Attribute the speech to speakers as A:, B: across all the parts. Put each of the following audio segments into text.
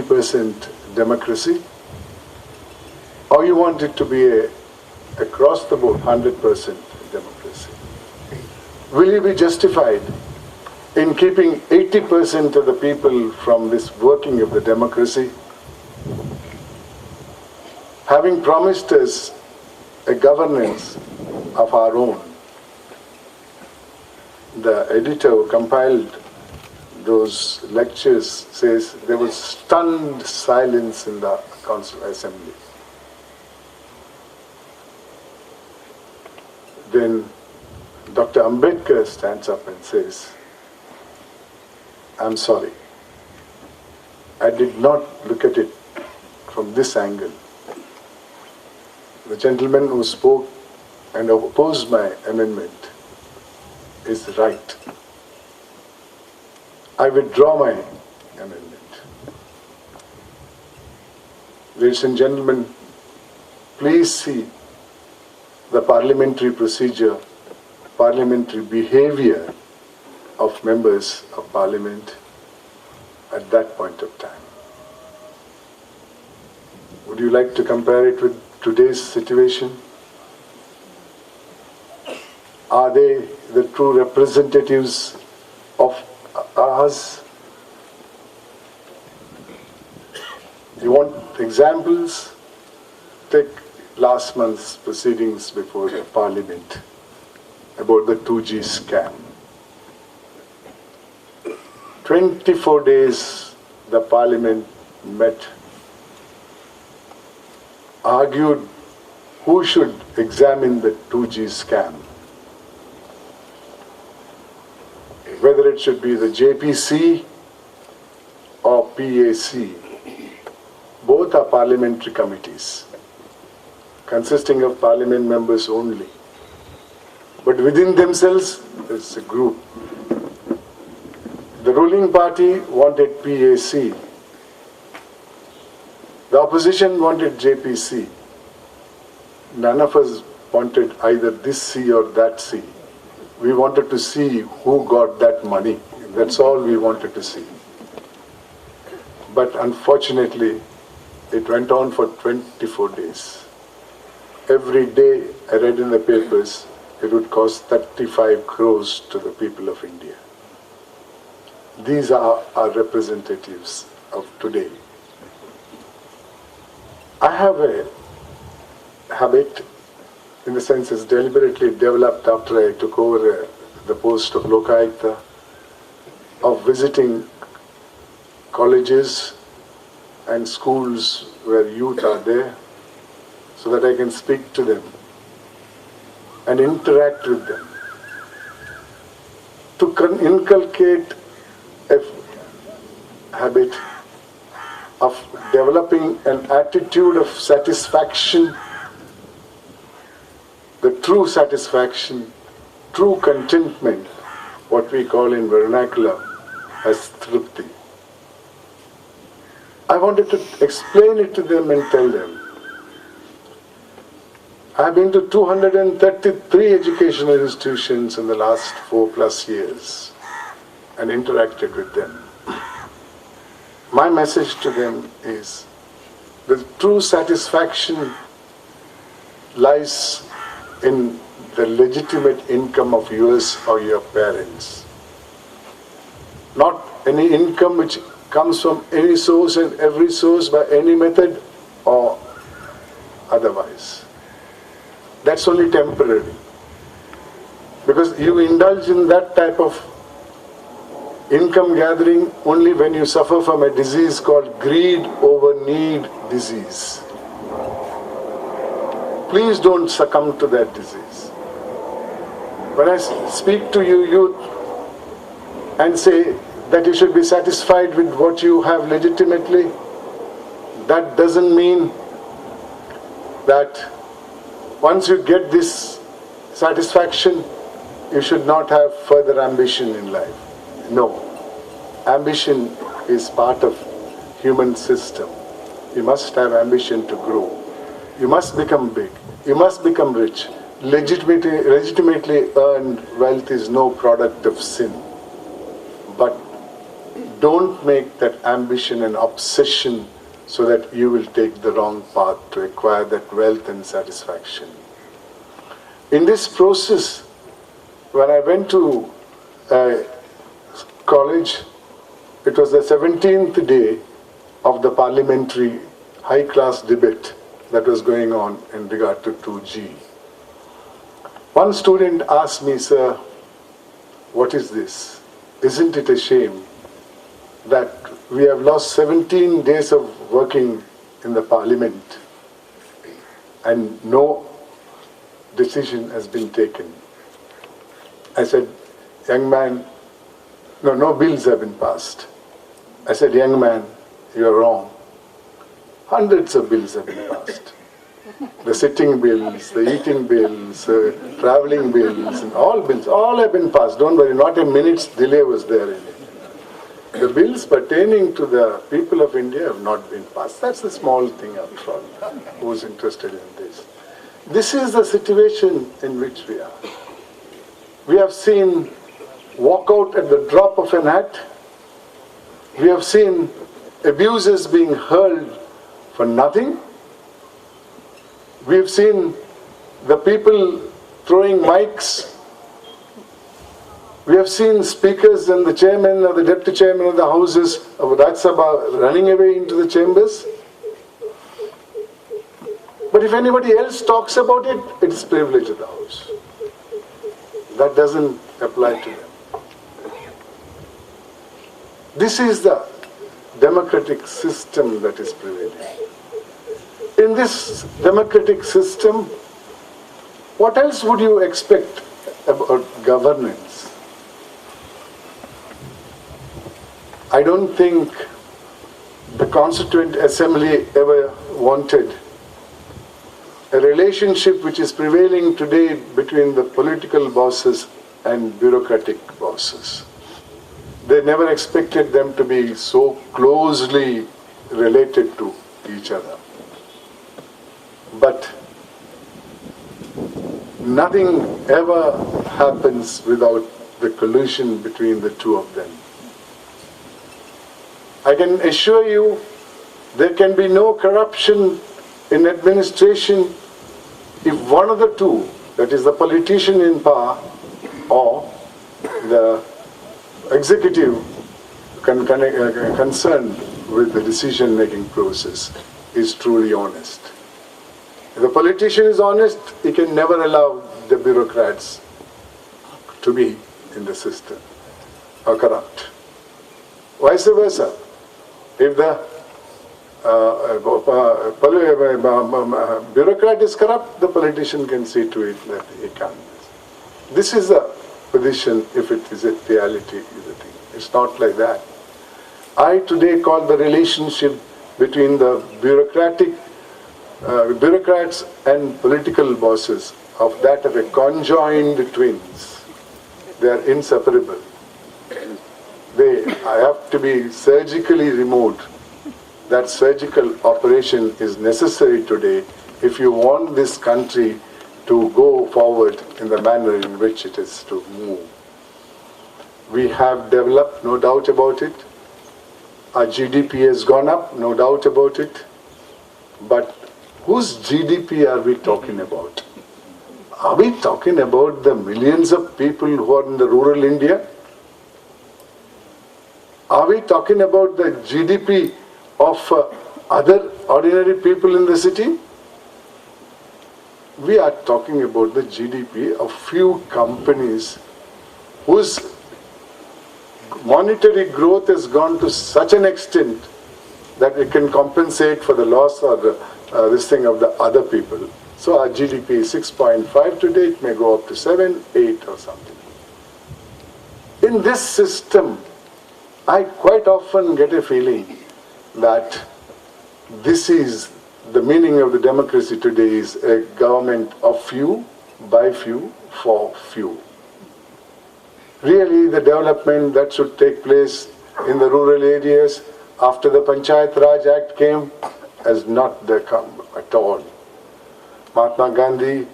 A: 80% democracy, or you want it to be across the board 100% democracy? Will you be justified in keeping 80% of the people from this working of the democracy, having promised us a governance of our own? The editor who compiled those lectures says there was stunned silence in the Council Assembly. Then Dr. Ambedkar stands up and says, "I'm sorry, I did not look at it from this angle. The gentleman who spoke and opposed my amendment is right. I withdraw my amendment." Ladies and gentlemen, please see the parliamentary procedure, parliamentary behavior of members of parliament at that point of time. Would you like to compare it with today's situation? Are they the true representatives of us? You want examples? Take last month's proceedings before the Parliament about the 2G scam. 24 days the Parliament met, argued who should examine the 2G scam. Whether it should be the JPC or PAC. Both are parliamentary committees, consisting of parliament members only. But within themselves, it's a group. The ruling party wanted PAC. The opposition wanted JPC. None of us wanted either this C or that C. We wanted to see who got that money. That's all we wanted to see. But unfortunately, it went on for 24 days. Every day I read in the papers, it would cost 35 crores to the people of India. These are our representatives of today. I have a habit, in the sense it's deliberately developed after I took over the post of Lokayukta, of visiting colleges and schools where youth are there, so that I can speak to them and interact with them. To inculcate a habit of developing an attitude of satisfaction, the true satisfaction, true contentment, what we call in vernacular as tripti. I wanted to explain it to them and tell them. I've been to 233 educational institutions in the last 4+ years and interacted with them. My message to them is, the true satisfaction lies in the legitimate income of yours or your parents. Not any income which comes from any source and every source by any method or otherwise. That's only temporary. Because you indulge in that type of income gathering only when you suffer from a disease called greed over need disease. Please don't succumb to that disease. When I speak to you youth and say that you should be satisfied with what you have legitimately, that doesn't mean that once you get this satisfaction, you should not have further ambition in life. No. Ambition is part of human system. You must have ambition to grow. You must become big. You must become rich. Legitimately earned wealth is no product of sin. But don't make that ambition an obsession so that you will take the wrong path to acquire that wealth and satisfaction. In this process, when I went to college, it was the 17th day of the parliamentary high-class debate that was going on in regard to 2G. One student asked me, "Sir, what is this? Isn't it a shame that we have lost 17 days of working in the parliament and no decision has been taken?" I said, "Young man, no bills have been passed." I said, "Young man, you are wrong. Hundreds of bills have been passed. The sitting bills, the eating bills, traveling bills, and all have been passed. Don't worry, not a minute's delay was there in it. The bills pertaining to the people of India have not been passed." That's the small thing up front. Who's interested in this? This is the situation in which we are. We have seen walkout at the drop of an hat. We have seen abuses being hurled for nothing. We have seen the people throwing mics. We have seen speakers and the chairman or the deputy chairman of the houses of Rajya Sabha running away into the chambers. But if anybody else talks about it, it's privilege of the house. That doesn't apply to them. This is the democratic system that is prevailing. In this democratic system, what else would you expect about governance? I don't think the Constituent Assembly ever wanted a relationship which is prevailing today between the political bosses and bureaucratic bosses. They never expected them to be so closely related to each other. But nothing ever happens without the collusion between the two of them. I can assure you there can be no corruption in administration if one of the two, that is the politician in power or the executive concerned with the decision-making process, is truly honest. If the politician is honest, he can never allow the bureaucrats to be in the system or corrupt. Vice versa. If the bureaucrat is corrupt, the politician can see to it that he can't. This is the position, if it is a reality, is a thing. It's not like that. I today call the relationship between the bureaucrats and political bosses of that of a conjoined twins. They are inseparable. They have to be surgically removed. That surgical operation is necessary today if you want this country to go forward in the manner in which it is to move. We have developed, no doubt about it. Our GDP has gone up, no doubt about it. But whose GDP are we talking about? Are we talking about the millions of people who are in the rural India? Are we talking about the GDP of other ordinary people in the city? We are talking about the GDP of few companies whose monetary growth has gone to such an extent that it can compensate for the loss or this thing of the other people. So our GDP is 6.5 today, it may go up to 7, 8 or something. In this system, I quite often get a feeling that this is the meaning of the democracy today, is a government of few, by few, for few. Really, the development that should take place in the rural areas after the Panchayat Raj Act came has not come at all. Mahatma Gandhi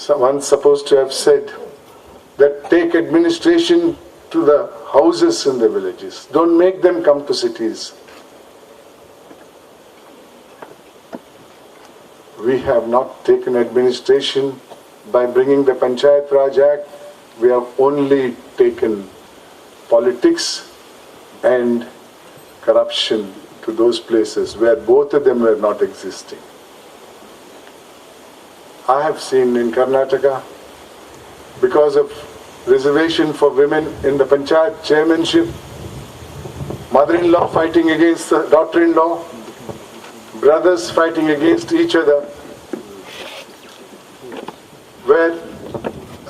A: once supposed to have said that take administration to the houses in the villages. Don't make them come to cities. We have not taken administration by bringing the Panchayat Raj Act. We have only taken politics and corruption to those places where both of them were not existing. I have seen in Karnataka, because of reservation for women in the Panchayat chairmanship, mother-in-law fighting against the daughter-in-law, brothers fighting against each other, where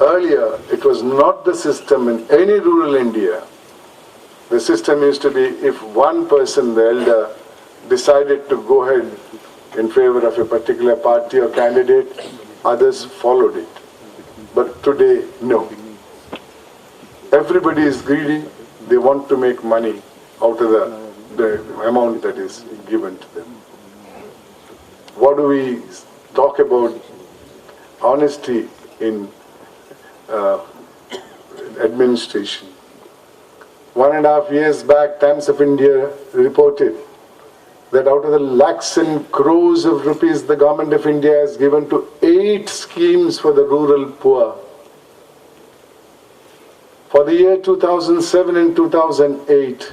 A: earlier it was not the system in any rural India. The system used to be, if one person, the elder, decided to go ahead in favor of a particular party or candidate, others followed it. But today, no. Everybody is greedy. They want to make money out of the amount that is given to them. What do we talk about? Honesty in administration. 1.5 years back, Times of India reported that out of the lakhs and crores of rupees the government of India has given to 8 schemes for the rural poor. For the year 2007 and 2008,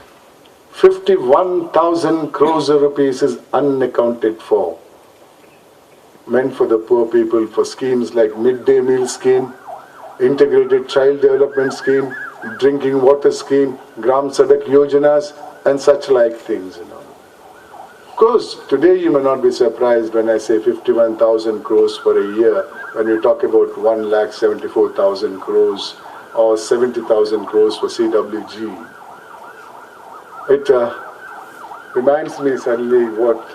A: 51,000 crores of rupees is unaccounted for, meant for the poor people, for schemes like midday meal scheme, integrated child development scheme, drinking water scheme, Gram Sadak Yojanas, and such like things. Of course, today you may not be surprised when I say 51,000 crores for a year, when you talk about 1,74,000 crores or 70,000 crores for CWG. It reminds me suddenly about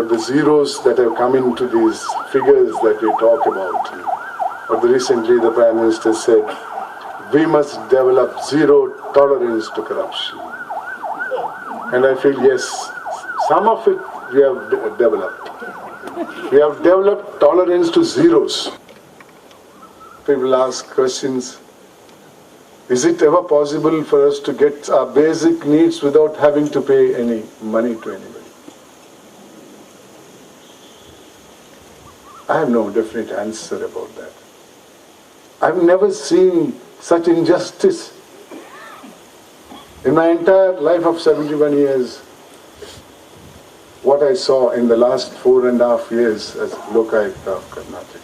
A: the zeros that have come into these figures that we talk about. But recently the Prime Minister said, we must develop zero tolerance to corruption. And I feel, yes, some of it we have developed. We have developed tolerance to zeros. People ask questions, is it ever possible for us to get our basic needs without having to pay any money to anybody? I have no definite answer about that. I've never seen such injustice. In my entire life of 71 years, what I saw in the last 4.5 years as Lokayukta of Karnataka.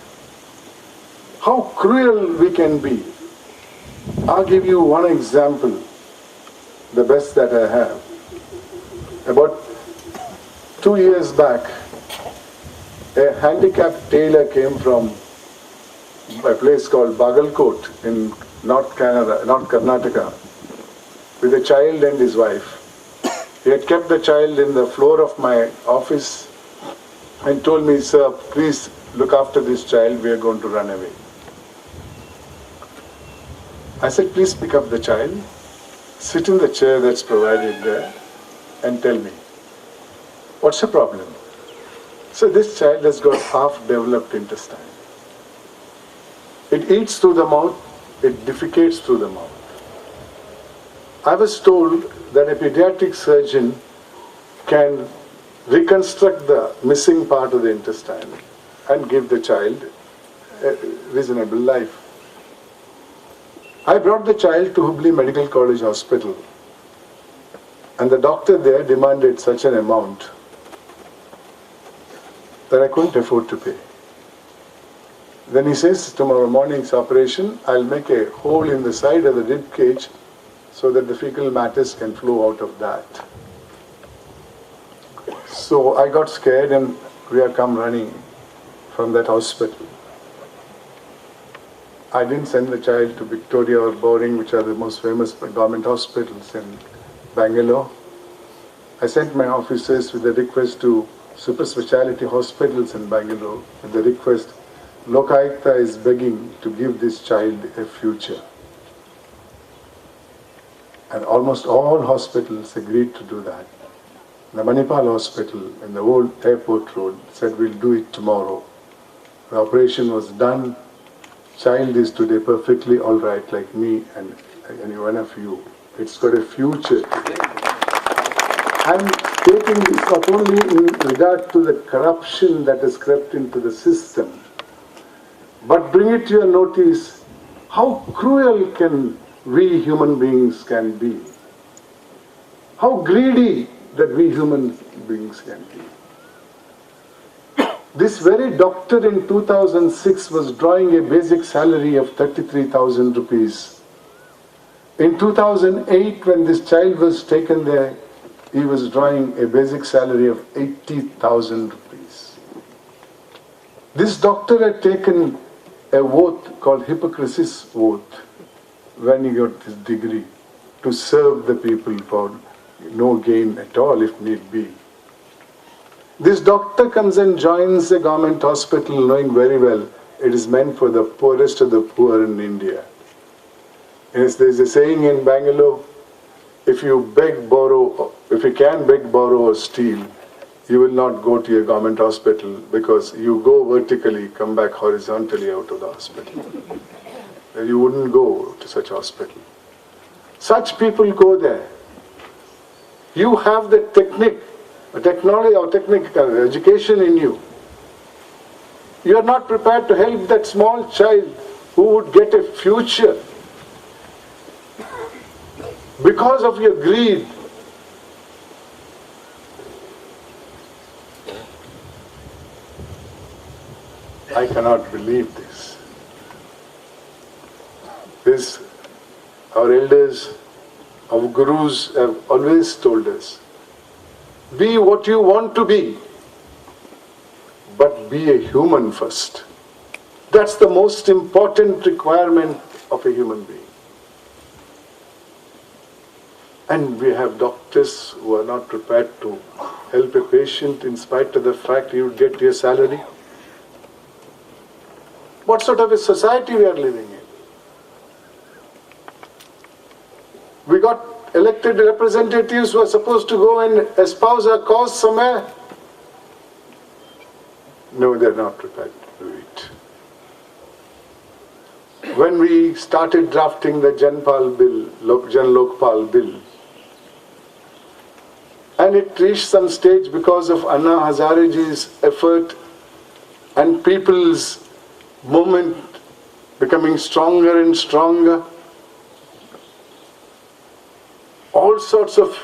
A: How cruel we can be. I'll give you one example, the best that I have. About 2 years back, a handicapped tailor came from a place called Bagalkot in North Karnataka, with a child and his wife. He had kept the child in the floor of my office and told me, sir, please look after this child, we are going to run away. I said, please pick up the child, sit in the chair that's provided there and tell me, what's the problem? So this child has got half-developed intestine. It eats through the mouth, it defecates through the mouth. I was told that a pediatric surgeon can reconstruct the missing part of the intestine and give the child a reasonable life. I brought the child to Hubli Medical College Hospital, and the doctor there demanded such an amount that I couldn't afford to pay. Then he says, tomorrow morning's operation, I'll make a hole in the side of the rib cage so that the fecal matters can flow out of that. So I got scared and we have come running from that hospital. I didn't send the child to Victoria or Boring, which are the most famous government hospitals in Bangalore. I sent my officers with a request to super speciality hospitals in Bangalore with the request, Lokayukta is begging to give this child a future. And almost all hospitals agreed to do that. The Manipal hospital in the old airport road said, we'll do it tomorrow. The operation was done. Child is today perfectly all right like me and any one of you. It's got a future. I'm taking this not only in regard to the corruption that has crept into the system, but bring it to your notice how cruel can we human beings can be. How greedy that we human beings can be. This very doctor in 2006 was drawing a basic salary of 33,000 rupees. In 2008, when this child was taken there, he was drawing a basic salary of 80,000 rupees. This doctor had taken a oath called Hippocrates oath when he got his degree to serve the people for no gain at all if need be. This doctor comes and joins a government hospital knowing very well it is meant for the poorest of the poor in India. Yes, there is a saying in Bangalore, if you can beg, borrow or steal, you will not go to a government hospital because you go vertically, come back horizontally out of the hospital. You wouldn't go to such hospital. Such people go there. You have the technology or technical education in you. You are not prepared to help that small child who would get a future because of your greed. I cannot believe this. Our elders, our gurus have always told us, be what you want to be, but be a human first. That's the most important requirement of a human being. And we have doctors who are not prepared to help a patient in spite of the fact you get your salary. What sort of a society we are living in? We got elected representatives who are supposed to go and espouse a cause somewhere. No, they're not prepared to do it. When we started drafting the Jan Lokpal bill, and it reached some stage because of Anna Hazareji's effort and people's movement becoming stronger and stronger, all sorts of